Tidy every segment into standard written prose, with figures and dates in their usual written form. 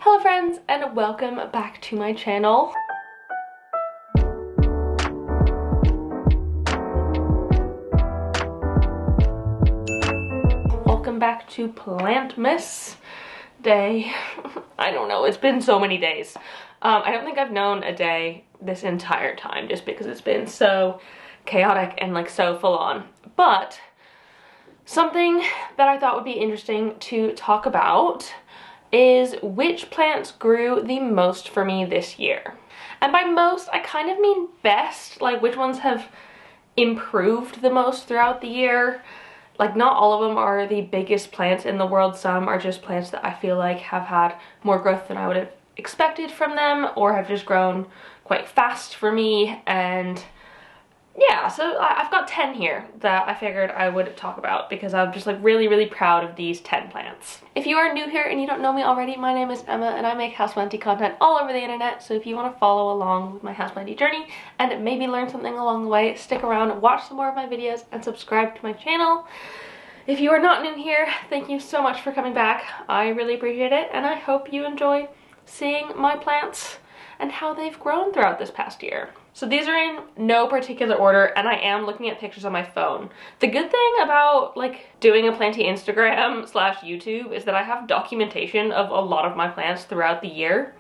Hello friends, and welcome back to my channel. Welcome back to Plantmas day. I don't know, it's been so many days. I don't think I've known a day this entire time just because it's been so chaotic and like so full on. But something that I thought would be interesting to talk about is which plants grew the most for me this year. And by most, I kind of mean best, like which ones have improved the most throughout the year. Like not all of them are the biggest plants in the world. Some are just plants that I feel like have had more growth than I would have expected from them, or have just grown quite fast for me. And yeah, so I've got 10 here that I figured I would talk about because I'm just like really proud of these 10 plants. If you are new here and you don't know me already, my name is Emma and I make houseplanty content all over the internet. So if you want to follow along with my houseplanty journey and maybe learn something along the way, stick around, watch some more of my videos, and subscribe to my channel. If you are not new here, thank you so much for coming back. I really appreciate it, and I hope you enjoy seeing my plants and how they've grown throughout this past year. So these are in no particular order, and I am looking at pictures on my phone. The good thing about like doing a planty Instagram / YouTube is that I have documentation of a lot of my plants throughout the year.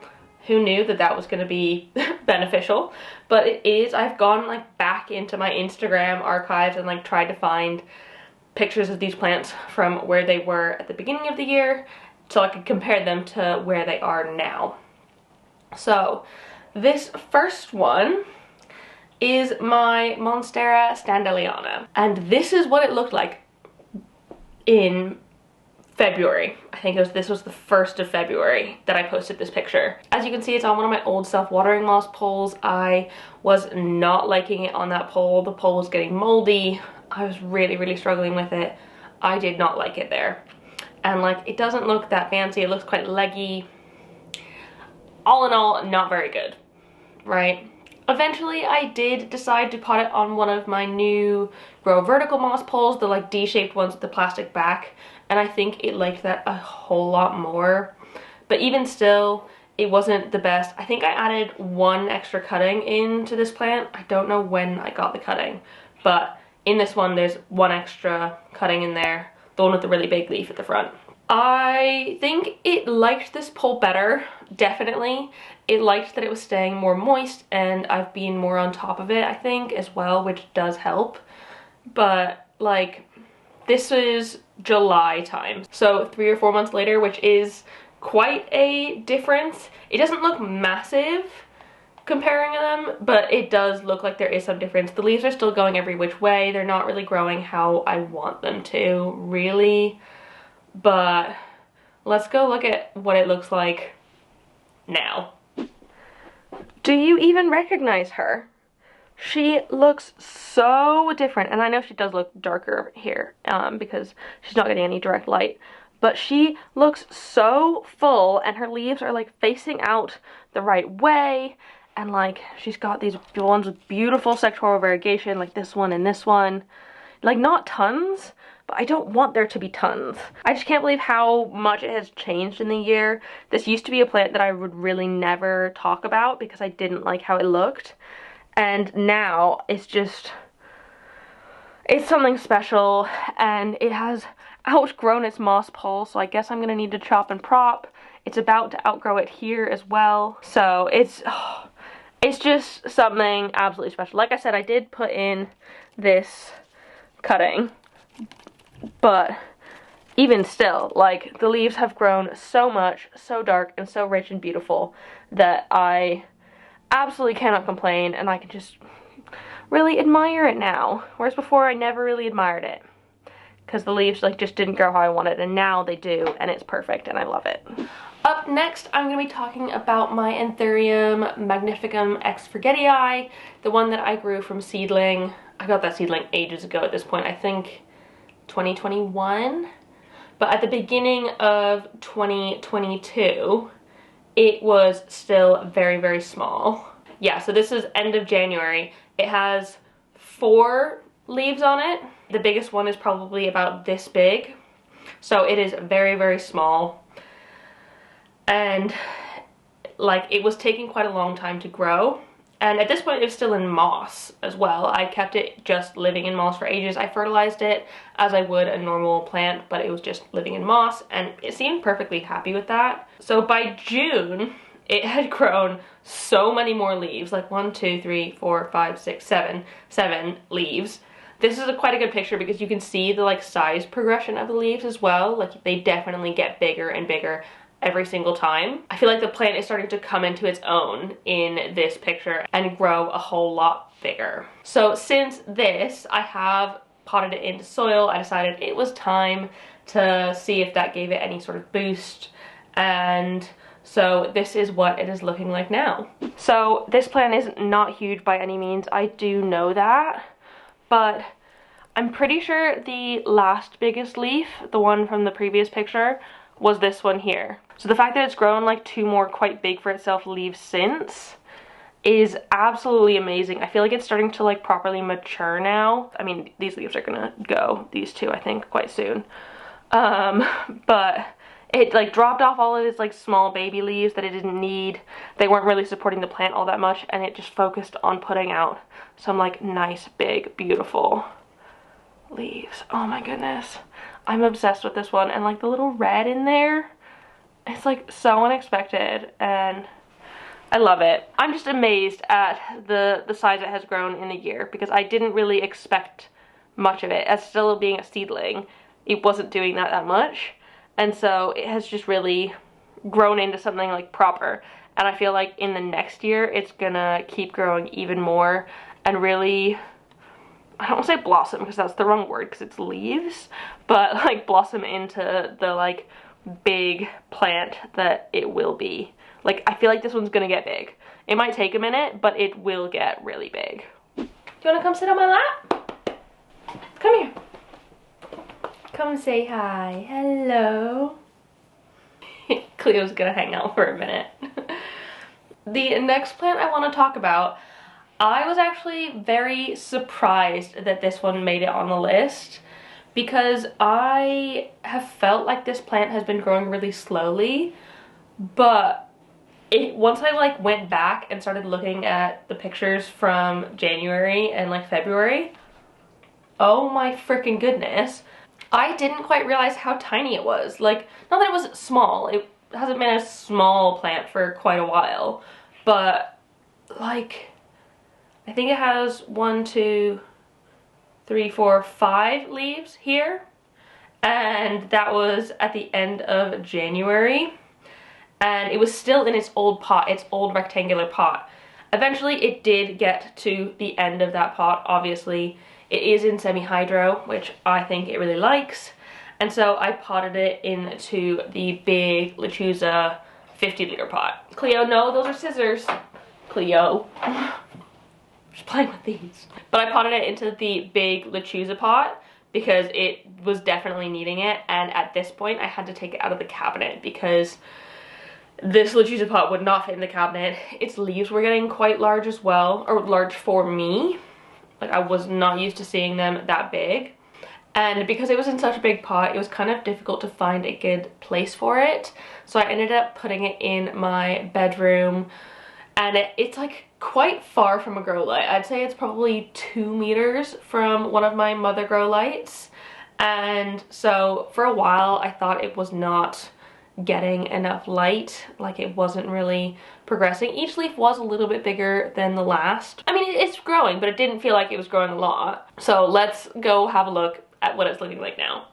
Who knew that that was going to be beneficial? But it is. I've gone like back into my Instagram archives and like tried to find pictures of these plants from where they were at the beginning of the year so I could compare them to where they are now. So this first one is my Monstera Standelyana, and this is what it looked like in February. I think this was the 1st of February that I posted this picture. As you can see, it's on one of my old self-watering moss poles. I was not liking it on that pole. The pole was getting moldy. I was really struggling with it. I did not like it there. And like, it doesn't look that fancy. It looks quite leggy. All in all, not very good, right? Eventually, I did decide to pot it on one of my new Grow Vertical moss poles, the like D-shaped ones with the plastic back, and I think it liked that a whole lot more. But even still, it wasn't the best. I think I added one extra cutting into this plant. I don't know when I got the cutting, but in this one, there's one extra cutting in there, the one with the really big leaf at the front. I think it liked this pole better, definitely. It liked that it was staying more moist, and I've been more on top of it, I think, as well, which does help. But like, this is July time, so 3 or 4 months later, which is quite a difference. It doesn't look massive comparing them, but it does look like there is some difference. The leaves are still going every which way. They're not really growing how I want them to, really. But let's go look at what it looks like now. Do you even recognize her? She looks so different, and I know she does look darker here because she's not getting any direct light, but she looks so full, and her leaves are like facing out the right way, and like she's got these ones with beautiful sectoral variegation, like this one and this one. Like, not tons, but I don't want there to be tons. I just can't believe how much it has changed in the year. This used to be a plant that I would really never talk about because I didn't like how it looked. And now it's just, it's something special, and it has outgrown its moss pole, so I guess I'm gonna need to chop and prop. It's about to outgrow it here as well. So it's just something absolutely special. Like I said, I did put in this cutting, but even still, like, the leaves have grown so much, so dark and so rich and beautiful that I absolutely cannot complain, and I can just really admire it now, whereas before I never really admired it because the leaves like just didn't grow how I wanted, and now they do, and it's perfect and I love it. Up next, I'm going to be talking about my Anthurium Magnificum x Forgetii, the one that I grew from seedling. I got that seedling ages ago at this point, I think 2021, but at the beginning of 2022 it was still very small. Yeah, so this is end of January. It has 4 leaves on it. The biggest one is probably about this big, so it is very small. and like it was taking quite a long time to grow. And at this point it was still in moss as well. I kept it just living in moss for ages. I fertilized it as I would a normal plant, but it was just living in moss, and it seemed perfectly happy with that. So by June, it had grown so many more leaves, like 1, 2, 3, 4, 5, 6, 7 leaves. This is quite a good picture because you can see the like size progression of the leaves as well. Like they definitely get bigger and bigger every single time. I feel like the plant is starting to come into its own in this picture and grow a whole lot bigger. So since this, I have potted it into soil. I decided it was time to see if that gave it any sort of boost, and so this is what it is looking like now. So this plant is not huge by any means, I do know that, but I'm pretty sure the last biggest leaf, the one from the previous picture, was this one here. So the fact that it's grown like 2 more quite big for itself leaves since is absolutely amazing. I feel like it's starting to like properly mature now. I mean, these leaves are gonna go, these 2 I think, quite soon. But it like dropped off all of its like small baby leaves that it didn't need. They weren't really supporting the plant all that much, and it just focused on putting out some like nice, big, beautiful leaves. Oh my goodness. I'm obsessed with this one, and like the little red in there, it's like so unexpected and I love it. I'm just amazed at the size it has grown in a year, because I didn't really expect much of it. As still being a seedling, it wasn't doing that much, and so it has just really grown into something like proper. And I feel like in the next year it's gonna keep growing even more and really, I don't want to say blossom because that's the wrong word because it's leaves, but like blossom into the like big plant that it will be. Like I feel like this one's gonna get big. It might take a minute, but it will get really big. Do you want to come sit on my lap? Come here. Come say hi. Hello. Cleo's gonna hang out for a minute. The next plant I want to talk about, I was actually very surprised that this one made it on the list, because I have felt like this plant has been growing really slowly, but once I like went back and started looking at the pictures from January and like February, oh my freaking goodness, I didn't quite realize how tiny it was. Like, not that it was small, it hasn't been a small plant for quite a while, but like I think it has 1, 2, 3, 4, 5 leaves here, and that was at the end of January, and it was still in its old pot, its old rectangular pot. Eventually it did get to the end of that pot. Obviously it is in semi-hydro, which I think it really likes, and so I potted it into the big Lechuza 50-liter pot. Cleo, no, those are scissors. Cleo. Just playing with these. But I potted it into the big Lechuza pot because it was definitely needing it, and at this point I had to take it out of the cabinet because this Lechuza pot would not fit in the cabinet. Its leaves were getting quite large as well, or large for me. Like I was not used to seeing them that big. And because it was in such a big pot, it was kind of difficult to find a good place for it. So I ended up putting it in my bedroom, and it's like quite far from a grow light. I'd say it's probably 2 meters from one of my mother grow lights. And so for a while I thought it was not getting enough light, like it wasn't really progressing. Each leaf was a little bit bigger than the last. I mean, it's growing, but it didn't feel like it was growing a lot. So let's go have a look at what it's looking like now.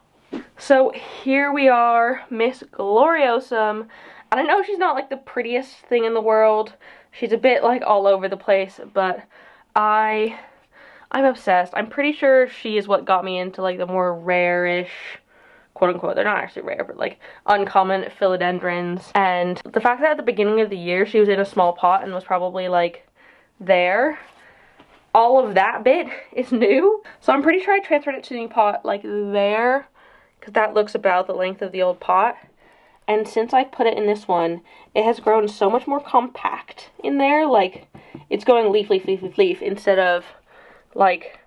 So here we are, Miss Gloriosum, and I know she's not like the prettiest thing in the world. She's a bit like all over the place, but I'm obsessed. I'm pretty sure she is what got me into like the more rare-ish, quote-unquote, they're not actually rare, but like uncommon philodendrons. And the fact that at the beginning of the year she was in a small pot and was probably like there, all of that bit is new. So I'm pretty sure I transferred it to the new pot like there, because that looks about the length of the old pot. And since I put it in this one, it has grown so much more compact in there. Like, it's going leaf, leaf, leaf, leaf, leaf, instead of like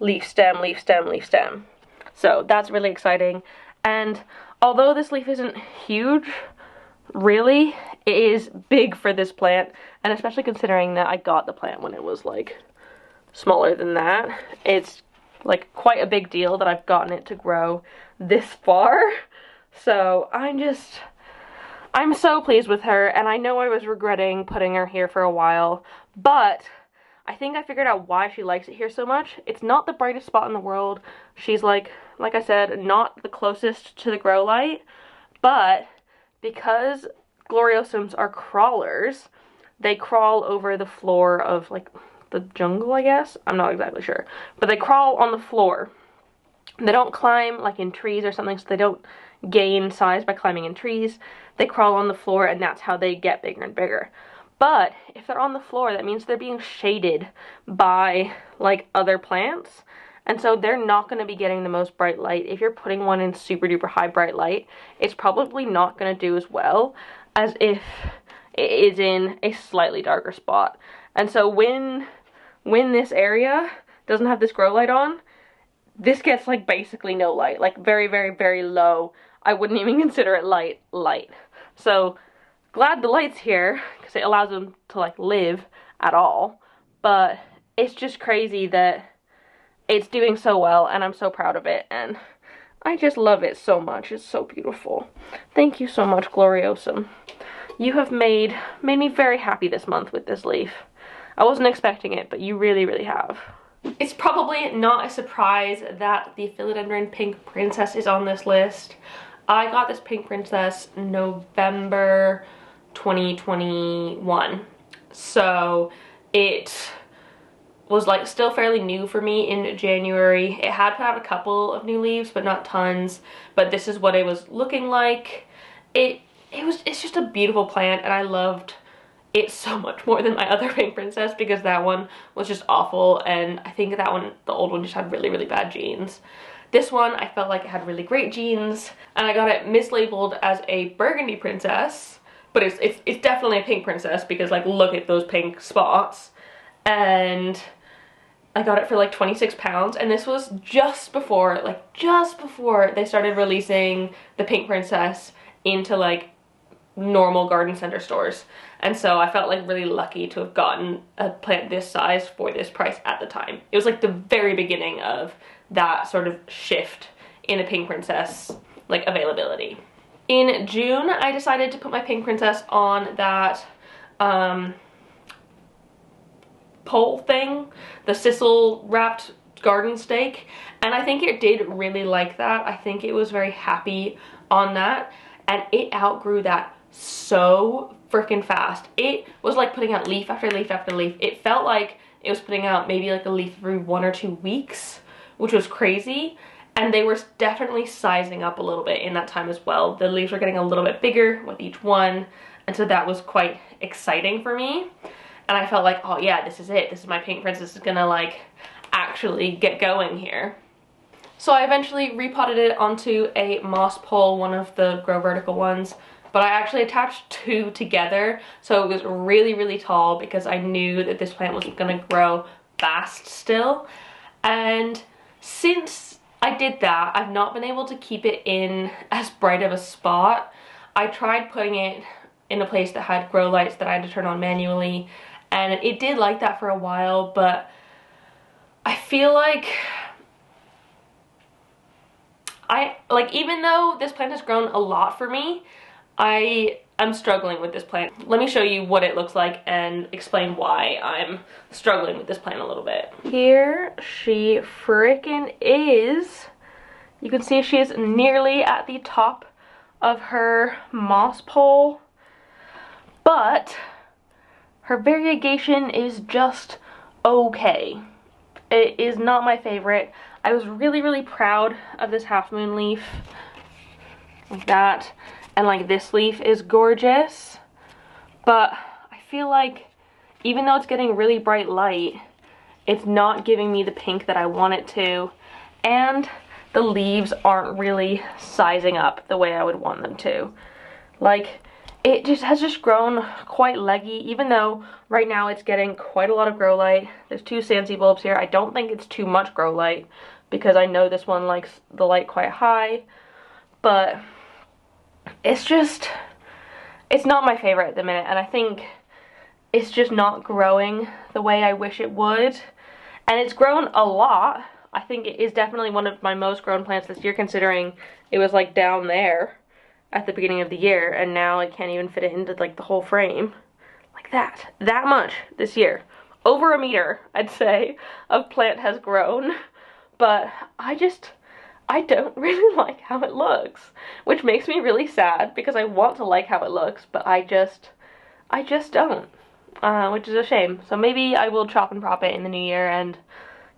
leaf, stem, leaf, stem, leaf, stem. So that's really exciting. And although this leaf isn't huge, really is big for this plant, and especially considering that I got the plant when it was like smaller than that. It's like quite a big deal that I've gotten it to grow this far. So I'm so pleased with her, and I know I was regretting putting her here for a while, but I think I figured out why she likes it here so much. It's not the brightest spot in the world. She's like I said, not the closest to the grow light, but because Gloriosums are crawlers, they crawl over the floor of like the jungle, I guess. I'm not exactly sure, but they crawl on the floor. They don't climb like in trees or something, so they don't gain size by climbing in trees. They crawl on the floor, and that's how they get bigger and bigger. But if they're on the floor, that means they're being shaded by like other plants, and so they're not going to be getting the most bright light. If you're putting one in super duper high bright light, it's probably not going to do as well as if it is in a slightly darker spot. And so when this area doesn't have this grow light on, this gets like basically no light, like very, very, very low. I wouldn't even consider it light. So glad the light's here because it allows them to like live at all. But it's just crazy that it's doing so well, and I'm so proud of it, and I just love it so much. It's so beautiful. Thank you so much, Gloriosum. You have made me very happy this month with this leaf. I wasn't expecting it, but you really, really have. It's probably not a surprise that the Philodendron Pink Princess is on this list. I got this Pink Princess November 2021. So it was like still fairly new for me in January. It had put out a couple of new leaves, but not tons. But this is what it was looking like. It's just a beautiful plant, and I loved it so much more than my other Pink Princess because that one was just awful, and I think that one, the old one, just had really, really bad genes. This one, I felt like it had really great genes, and I got it mislabeled as a Burgundy Princess, but it's definitely a Pink Princess because like look at those pink spots. And I got it for like 26 pounds, and this was just before they started releasing the Pink Princess into like normal garden center stores. And so I felt like really lucky to have gotten a plant this size for this price at the time. It was like the very beginning of that sort of shift in the Pink Princess like availability. In June, I decided to put my Pink Princess on that pole thing, the sisal wrapped garden stake, and I think it did really like that. I think it was very happy on that, and it outgrew that so freaking fast. It was like putting out leaf after leaf after leaf. It felt like it was putting out maybe like a leaf every 1 or 2 weeks, which was crazy. And they were definitely sizing up a little bit in that time as well. The leaves were getting a little bit bigger with each one, and so that was quite exciting for me. And I felt like, oh yeah, this is it. This is my Pink Princess is gonna like actually get going here. So I eventually repotted it onto a moss pole, one of the Grow Vertical ones, but I actually attached 2 together, so it was really, really tall because I knew that this plant was gonna grow fast still. And since I did that, I've not been able to keep it in as bright of a spot. I tried putting it in a place that had grow lights that I had to turn on manually, and it did like that for a while, but I feel like even though this plant has grown a lot for me, I am struggling with this plant. Let me show you what it looks like and explain why I'm struggling with this plant a little bit. Here she frickin' is. You can see she is nearly at the top of her moss pole, but her variegation is just okay. It is not my favorite. I was really, really proud of this half moon leaf, like that, and like this leaf is gorgeous, but I feel like even though it's getting really bright light, it's not giving me the pink that I want it to, and the leaves aren't really sizing up the way I would want them to. Like, it just has grown quite leggy, even though right now it's getting quite a lot of grow light. There's 2 Sansi bulbs here. I don't think it's too much grow light because I know this one likes the light quite high, but it's just, it's not my favorite at the minute, and I think it's just not growing the way I wish it would. And it's grown a lot. I think it is definitely one of my most grown plants this year, considering it was like down there at the beginning of the year, and now I can't even fit it into like the whole frame. Like that much this year. Over a meter, I'd say, of plant has grown. But I don't really like how it looks, which makes me really sad because I want to like how it looks, but I just don't, which is a shame. So maybe I will chop and prop it in the new year and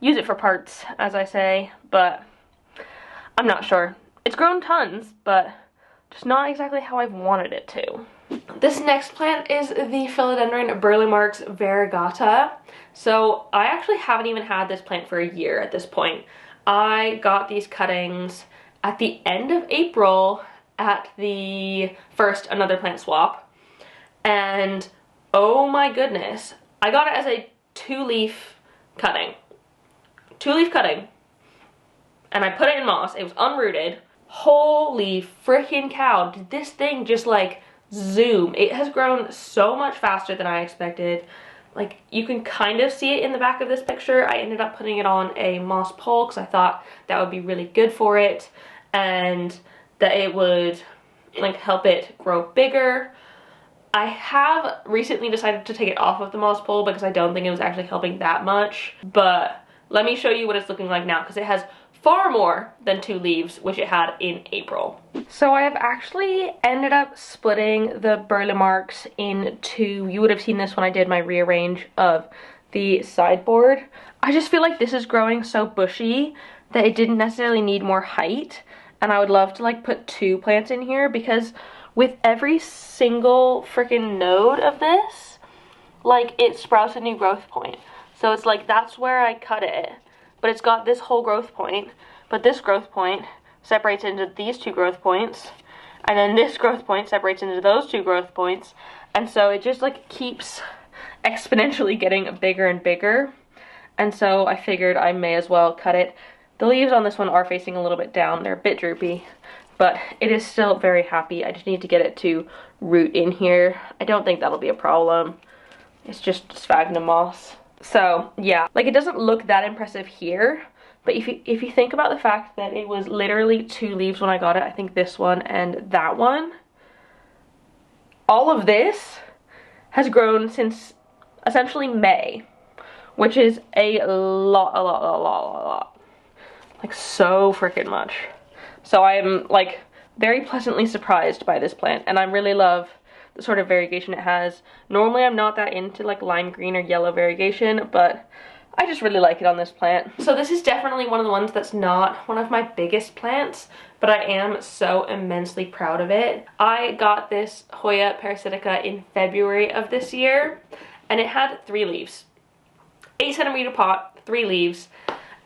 use it for parts, as I say, but I'm not sure. It's grown tons, but just not exactly how I've wanted it to. This next plant is the Philodendron Brandtianum Variegata. So I actually haven't even had this plant for a year at this point. I got these cuttings at the end of April at the first Another Plant swap. And oh my goodness, I got it as a 2-leaf cutting. 2-leaf cutting. And I put it in moss. It was unrooted. Holy freaking cow, did this thing just like zoom. It has grown so much faster than I expected. Like, you can kind of see it in the back of this picture. I ended up putting it on a moss pole because I thought that would be really good for it and that it would like help it grow bigger. I have recently decided to take it off of the moss pole because I don't think it was actually helping that much, but let me show you what it's looking like now because it has far more than 2 leaves, which it had in April. So I have actually ended up splitting the Burle Marx into, you would have seen this when I did my rearrange of the sideboard. I just feel like this is growing so bushy that it didn't necessarily need more height, and I would love to like put 2 plants in here because with every single freaking node of this, like it sprouts a new growth point. So it's like that's where I cut it. But it's got this whole growth point, but this growth point separates into these 2 growth points, and then this growth point separates into those 2 growth points, and so it just like keeps exponentially getting bigger and bigger, and so I figured I may as well cut it. The leaves on this one are facing a little bit down, they're a bit droopy, but it is still very happy. I just need to get it to root in here. I don't think that'll be a problem. It's just sphagnum moss. So yeah, like it doesn't look that impressive here, but if you think about the fact that it was literally 2 leaves when I got it, I think this one and that one, all of this has grown since essentially May, which is a lot, like so freaking much. So I'm like very pleasantly surprised by this plant, and I really love the sort of variegation it has. Normally I'm not that into like lime green or yellow variegation, but I just really like it on this plant. So this is definitely one of the ones that's not one of my biggest plants, but I am so immensely proud of it. I got this Hoya Parasitica in February of this year, and it had 3 leaves. 8cm pot, 3 leaves,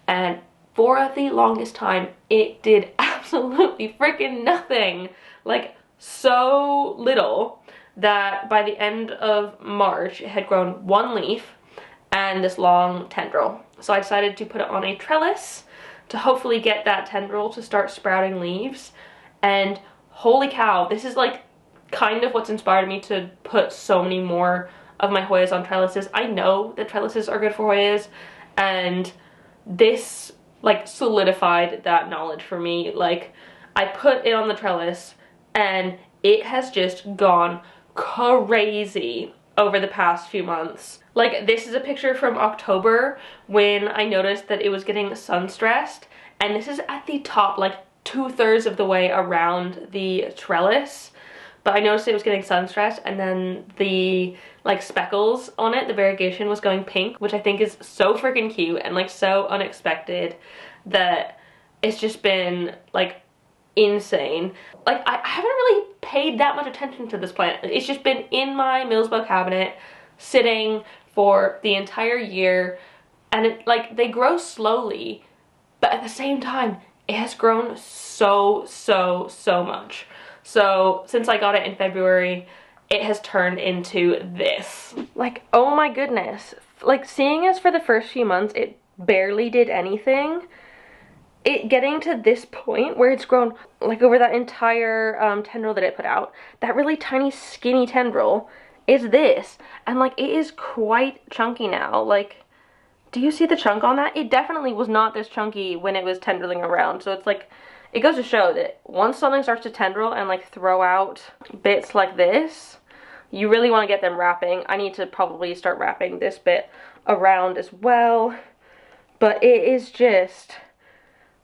and for the longest time it did absolutely freaking nothing. Like so little that by the end of March it had grown 1 leaf and this long tendril. So I decided to put it on a trellis to hopefully get that tendril to start sprouting leaves, and holy cow, this is like kind of what's inspired me to put so many more of my Hoyas on trellises. I know that trellises are good for Hoyas, and this like solidified that knowledge for me. Like I put it on the trellis and it has just gone crazy over the past few months. Like this is a picture from October when I noticed that it was getting sun stressed, and this is at the top, like 2/3 of the way around the trellis. But I noticed it was getting sun stressed, and then the like speckles on it, the variegation was going pink, which I think is so freaking cute and like so unexpected that it's just been like insane. Like I haven't really paid that much attention to this plant. It's just been in my Millsbo cabinet sitting for the entire year, and it like they grow slowly, but at the same time it has grown so much. So since I got it in February, it has turned into this. Like, oh my goodness. Like, seeing as for the first few months it barely did anything, it getting to this point where it's grown like over that entire tendril that it put out, that really tiny skinny tendril is this, and like it is quite chunky now. Like, do you see the chunk on that? It definitely was not this chunky when it was tendriling around. So it's like, it goes to show that once something starts to tendril and like throw out bits like this, you really want to get them wrapping. I need to probably start wrapping this bit around as well. But it is just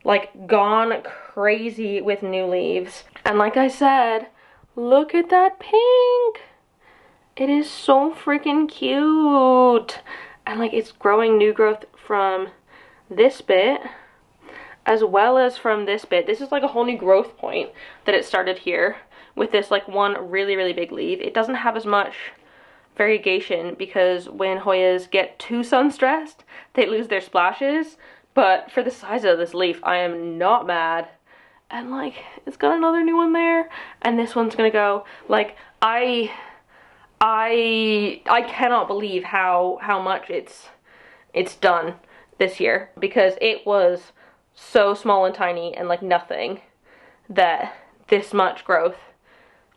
like gone crazy with new leaves. And like I said, look at that pink. It is so freaking cute. And like it's growing new growth from this bit as well as from this bit. This is like a whole new growth point that it started here with this like one really, really big leaf. It doesn't have as much variegation because when Hoyas get too sun stressed, they lose their splashes. But for the size of this leaf, I am not mad. And like, it's got another new one there. And this one's gonna go, like, I cannot believe how much it's done this year, because it was so small and tiny and like nothing, that this much growth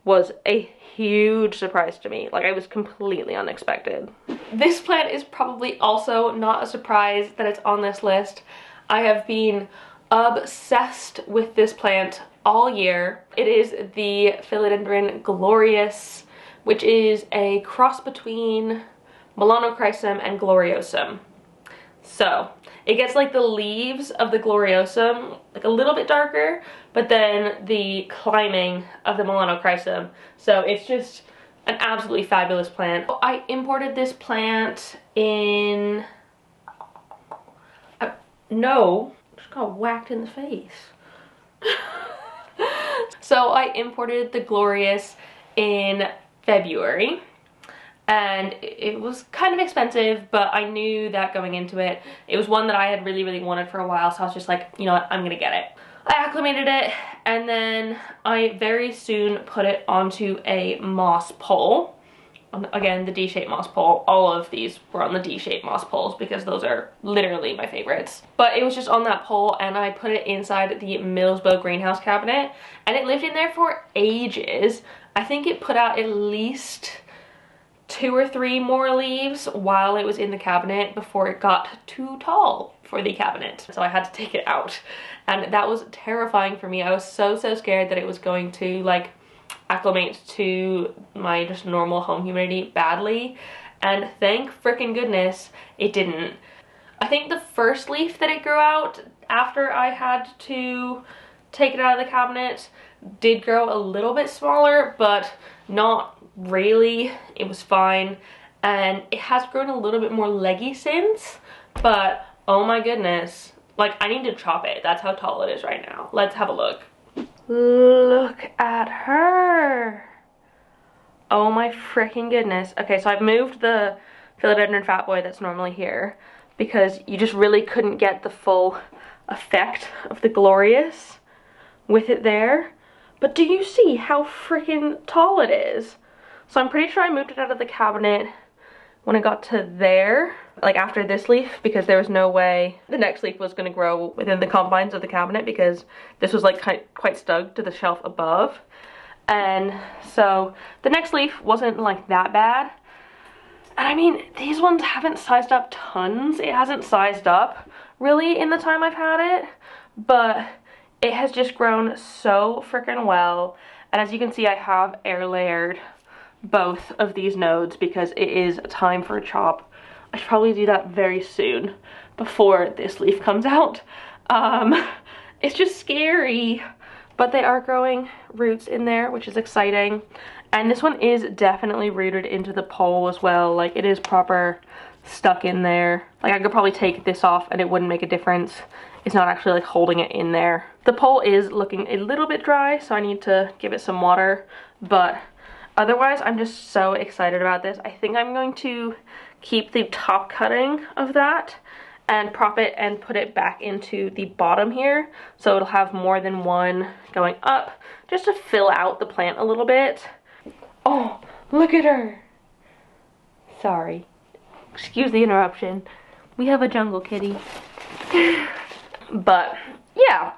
was a huge surprise to me. Like, I was completely unexpected. This plant is probably also not a surprise that it's on this list. I have been obsessed with this plant all year. It is the Philodendron Glorious, which is a cross between Melanochrysum and Gloriosum. So it gets like the leaves of the Gloriosum like a little bit darker, but then the climbing of the Melanochrysum. So it's just an absolutely fabulous plant. I imported this plant in, no, just got whacked in the face. So I imported the Glorious in February, and it was kind of expensive, but I knew that going into it. It was one that I had really, really wanted for a while, so I was just like, you know what, I'm gonna get it. I acclimated it, and then I very soon put it onto a moss pole. Again, the D-shaped moss pole. All of these were on the D-shaped moss poles because those are literally my favorites. But it was just on that pole, and I put it inside the Millsbo greenhouse cabinet, and it lived in there for ages. I think it put out at least 2 or 3 more leaves while it was in the cabinet before it got too tall for the cabinet. So I had to take it out, and that was terrifying for me. I was so scared that it was going to like acclimate to my just normal home humidity badly, and thank frickin' goodness it didn't. I think the first leaf that it grew out after I had to take it out of the cabinet did grow a little bit smaller, but not really. It was fine, and it has grown a little bit more leggy since, but oh my goodness, like I need to chop it. That's how tall it is right now. Let's have a look. Look at her. Oh my freaking goodness. Okay, so I've moved the Philodendron Fat Boy that's normally here because you just really couldn't get the full effect of the Glorious with it there. But do you see how freaking tall it is? So I'm pretty sure I moved it out of the cabinet when it got to there, like after this leaf, because there was no way the next leaf was going to grow within the confines of the cabinet because this was like quite stuck to the shelf above. And so the next leaf wasn't like that bad. And I mean, these ones haven't sized up tons. It hasn't sized up really in the time I've had it, but it has just grown so freaking well. And as you can see, I have air layered both of these nodes because it is time for a chop. I should probably do that very soon before this leaf comes out. It's just scary, but they are growing roots in there, which is exciting. And this one is definitely rooted into the pole as well. Like, it is proper stuck in there. Like, I could probably take this off and it wouldn't make a difference. It's not actually like holding it in there. The pole is looking a little bit dry, so I need to give it some water, but otherwise I'm just so excited about this. I think I'm going to keep the top cutting of that and prop it and put it back into the bottom here, so it'll have more than one going up, just to fill out the plant a little bit. Oh, look at her. Sorry. Excuse the interruption. We have a jungle kitty. But yeah,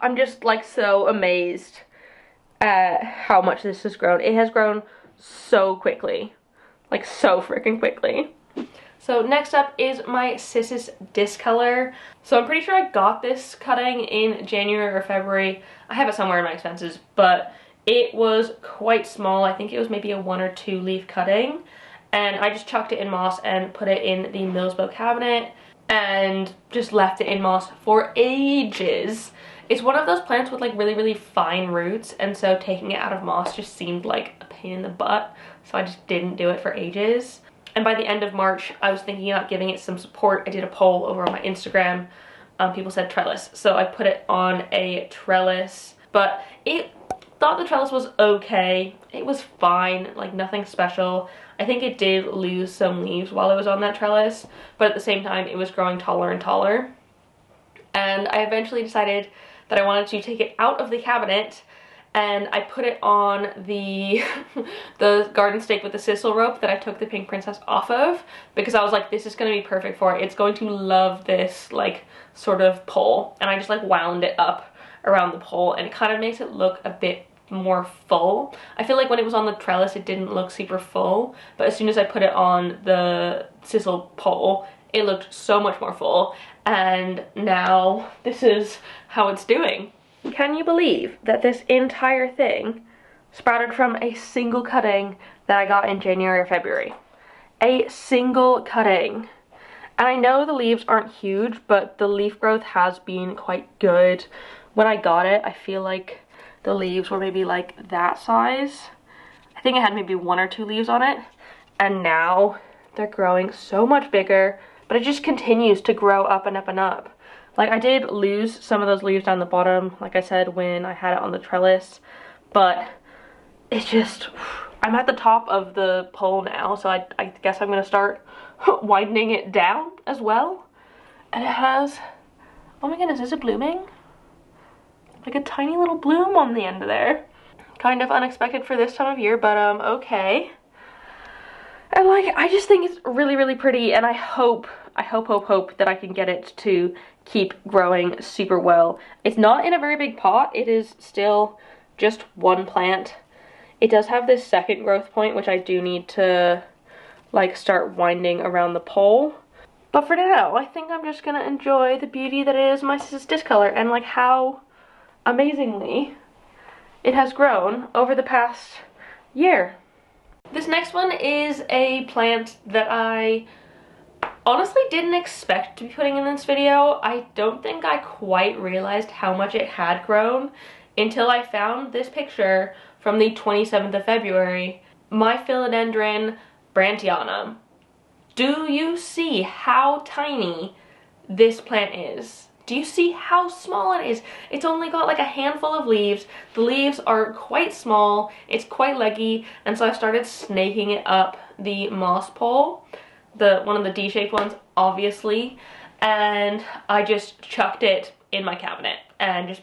I'm just like so amazed at how much this has grown. It has grown so quickly, like so freaking quickly. So next up is my Cissus Discolor. So I'm pretty sure I got this cutting in January or February. I have it somewhere in my expenses, but it was quite small. I think it was maybe a 1 or 2 leaf cutting. And I just chucked it in moss and put it in the Millsbo cabinet and just left it in moss for ages. It's one of those plants with like really, really fine roots, and so taking it out of moss just seemed like a pain in the butt. So I just didn't do it for ages. And by the end of March, I was thinking about giving it some support. I did a poll over on my Instagram. People said trellis, so I put it on a trellis. But it thought the trellis was okay. It was fine, like nothing special. I think it did lose some leaves while it was on that trellis, but at the same time, it was growing taller and taller. And I eventually decided that I wanted to take it out of the cabinet, and I put it on the the garden stake with the sisal rope that I took the pink princess off of, because I was like, this is going to be perfect for it. It's going to love this like sort of pole. And I just like wound it up around the pole, and it kind of makes it look a bit more full. I feel like when it was on the trellis it didn't look super full, but as soon as I put it on the sisal pole it looked so much more full, and now this is how it's doing. Can you believe that this entire thing sprouted from a single cutting that I got in January or February? A single cutting. And I know the leaves aren't huge, but the leaf growth has been quite good. When I got it, I feel like the leaves were maybe like that size. I think it had maybe 1 or 2 leaves on it. And now they're growing so much bigger, but it just continues to grow up and up and up. Like, I did lose some of those leaves down the bottom, like I said, when I had it on the trellis, but it's just, I'm at the top of the pole now, so I guess I'm gonna start widening it down as well. And it has, oh my goodness, is it blooming? Like a tiny little bloom on the end of there. Kind of unexpected for this time of year, but okay. And like, I just think it's really, really pretty, and I hope that I can get it to keep growing super well. It's not in a very big pot. It is still just one plant. It does have this second growth point, which I do need to like start winding around the pole. But for now, I think I'm just gonna enjoy the beauty that is my Cissus Discolor, and like how amazingly it has grown over the past year. This next one is a plant that I honestly didn't expect to be putting in this video. I don't think I quite realized how much it had grown until I found this picture from the 27th of February. My Philodendron Brandtianum. Do you see how tiny this plant is? Do you see how small it is? It's only got like a handful of leaves. The leaves are quite small, it's quite leggy, and so I started snaking it up the moss pole, one of the D-shaped ones, obviously, and I just chucked it in my cabinet, and just,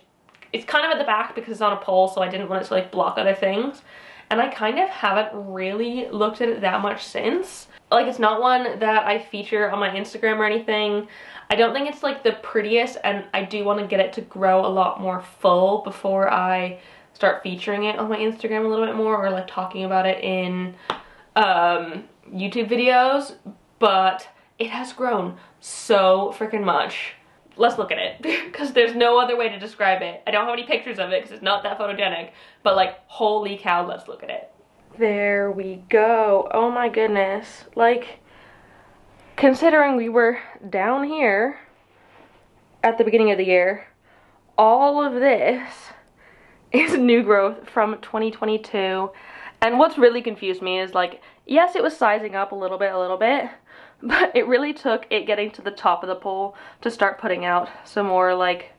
it's kind of at the back because it's on a pole, so I didn't want it to like block other things, and I kind of haven't really looked at it that much since. Like, it's not one that I feature on my Instagram or anything. I don't think it's like the prettiest, and I do want to get it to grow a lot more full before I start featuring it on my Instagram a little bit more, or like talking about it in YouTube videos, but it has grown so freaking much. Let's look at it, because there's no other way to describe it. I don't have any pictures of it because it's not that photogenic, but like, holy cow, let's look at it. There we go. Oh my goodness. Like, considering we were down here at the beginning of the year, all of this is new growth from 2022. And what's really confused me is, like, yes, it was sizing up a little bit, but it really took it getting to the top of the pole to start putting out some more like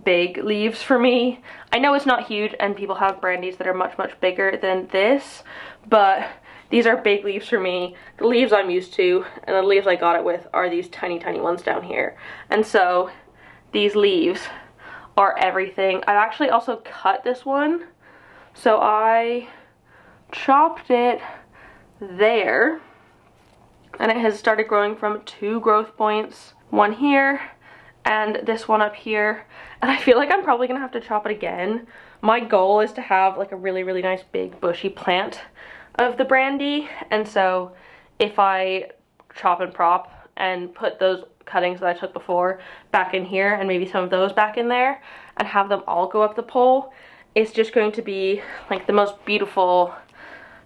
big leaves for me. I know it's not huge, and people have brandies that are much, much bigger than this, but these are big leaves for me. The leaves I'm used to, and the leaves I got it with, are these tiny, tiny ones down here. And so these leaves are everything. I've actually also cut this one. So I chopped it there, and it has started growing from 2 growth points. One here, and this one up here, and I feel like I'm probably gonna have to chop it again. My goal is to have like a really, really nice big bushy plant of the brandy, and so if I chop and prop and put those cuttings that I took before back in here and maybe some of those back in there and have them all go up the pole, it's just going to be like the most beautiful,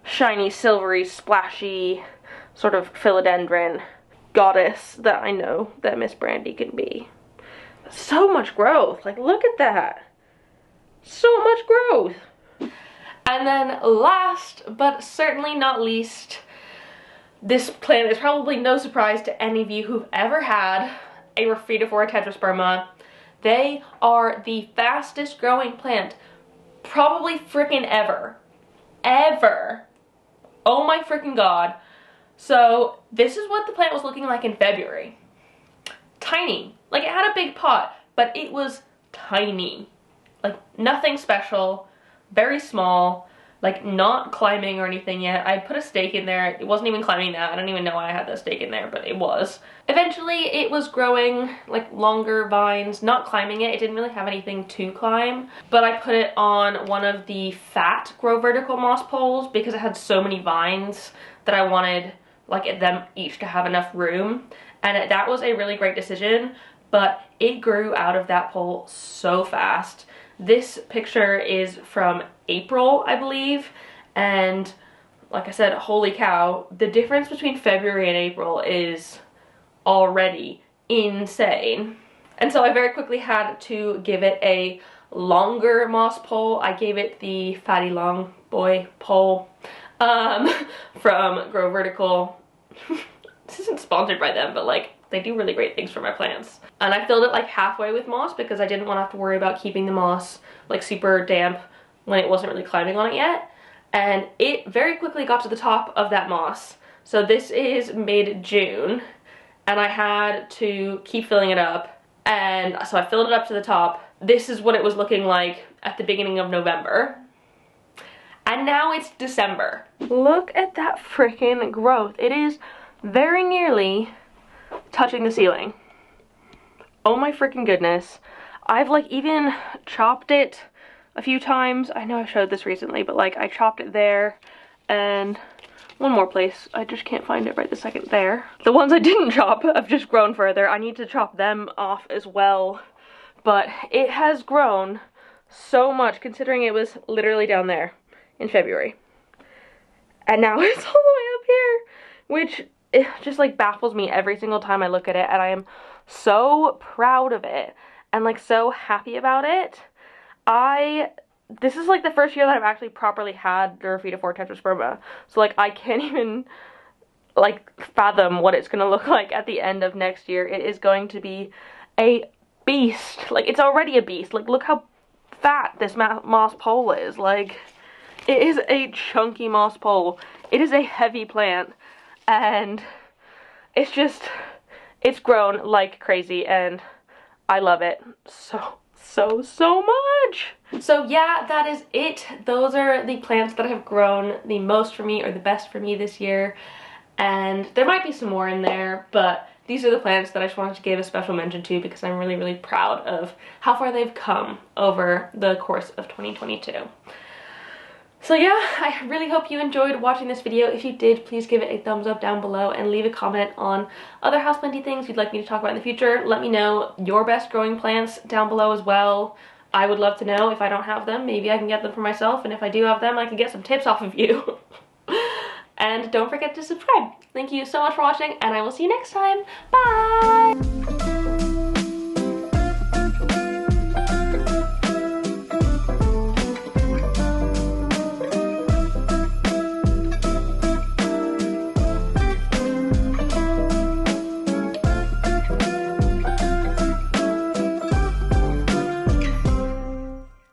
shiny, silvery, splashy sort of philodendron goddess that I know that Miss Brandy can be. So much growth, like look at that. So much growth. And then last but certainly not least, this plant is probably no surprise to any of you who've ever had a Raphidophora Tetrasperma. They are the fastest growing plant probably freaking ever. Ever. Oh my freaking god. So this is what the plant was looking like in February. Tiny. Like it had a big pot, but it was tiny. Like nothing special, very small, like not climbing or anything yet. I put a stake in there. It wasn't even climbing that. I don't even know why I had that stake in there, but it was. Eventually it was growing like longer vines, not climbing it. It didn't really have anything to climb, but I put it on one of the fat grow vertical moss poles because it had so many vines that I wanted like them each to have enough room. And that was a really great decision, but it grew out of that pole so fast. This picture is from April, I believe, and like I said, holy cow, the difference between February and April is already insane. And so I very quickly had to give it a longer moss pole. I gave it the Fatty Long Boy pole from Grow Vertical. This isn't sponsored by them, but like they do really great things for my plants. And I filled it like halfway with moss because I didn't want to have to worry about keeping the moss like super damp when it wasn't really climbing on it yet. And it very quickly got to the top of that moss. So this is mid-June and I had to keep filling it up. And so I filled it up to the top. This is what it was looking like at the beginning of November. And now it's December. Look at that freaking growth. It is very nearly touching the ceiling. Oh my freaking goodness. I've like even chopped it a few times. I know I showed this recently, but like I chopped it there and one more place. I just can't find it right this second. There. The ones I didn't chop have just grown further. I need to chop them off as well. But it has grown so much considering it was literally down there in February. And now it's all the way up here, which it just like baffles me every single time I look at it, and I am so proud of it and like so happy about it. This is like the first year that I've actually properly had the Raphidophora Tetrasperma, so like I can't even like fathom what it's gonna look like at the end of next year. It is going to be a beast. Like it's already a beast. Like look how fat this moss pole is. Like it is a chunky moss pole. It is a heavy plant. And it's just, it's grown like crazy and I love it so much. So yeah, that is it. Those are the plants that have grown the most for me or the best for me this year. And there might be some more in there, but these are the plants that I just wanted to give a special mention to because I'm really, really proud of how far they've come over the course of 2022. So yeah, I really hope you enjoyed watching this video. If you did, please give it a thumbs up down below and leave a comment on other houseplanty things you'd like me to talk about in the future. Let me know your best growing plants down below as well. I would love to know. If I don't have them, maybe I can get them for myself, and if I do have them, I can get some tips off of you. And don't forget to subscribe. Thank you so much for watching, and I will see you next time. Bye!